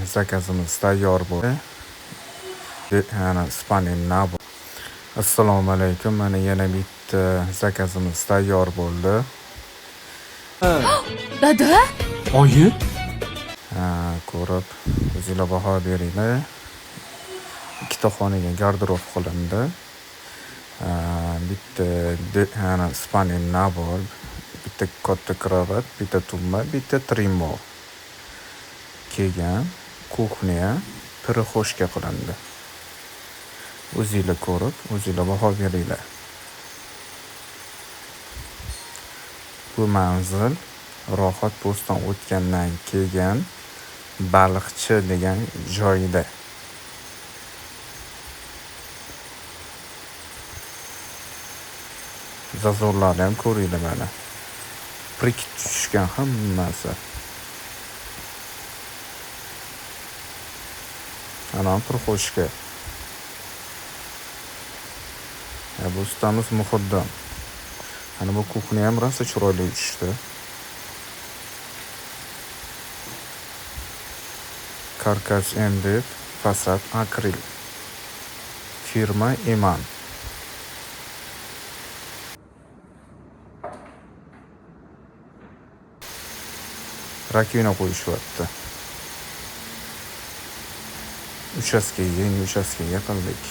zakazimiz tayyor bo'ldi. Yana spanin nabo. Assalomu alaykum. Mana yana bitta zakazimiz tayyor bo'ldi. Dada? Oyi? Ko'rib, o'zingizlar baho beringlar. Ikkita xonaga garderob qilindi. Bitta spanin nabor, bitta katta kravat, bitta tumba, bitta trimmo kelgan. Kuxniya pirixoshka qilindi. O'zingizlar ko'rib, o'zingizlar baho beringlar. Bu manzil Rohat postdan o'tgandan keyin Baliqchi degan joyda. Zazorlarni ham ko'ringlar mana. Prik tushgan hammasi. Ana pirixoshka. Bu ustamiz Muhiddin. Ana bu kuxni ham rosa chiroyli tushdi. Karkas MDF, fasad akril. Firma Iman. Rakvina qo'yishyapti. Uchastkaga qildik.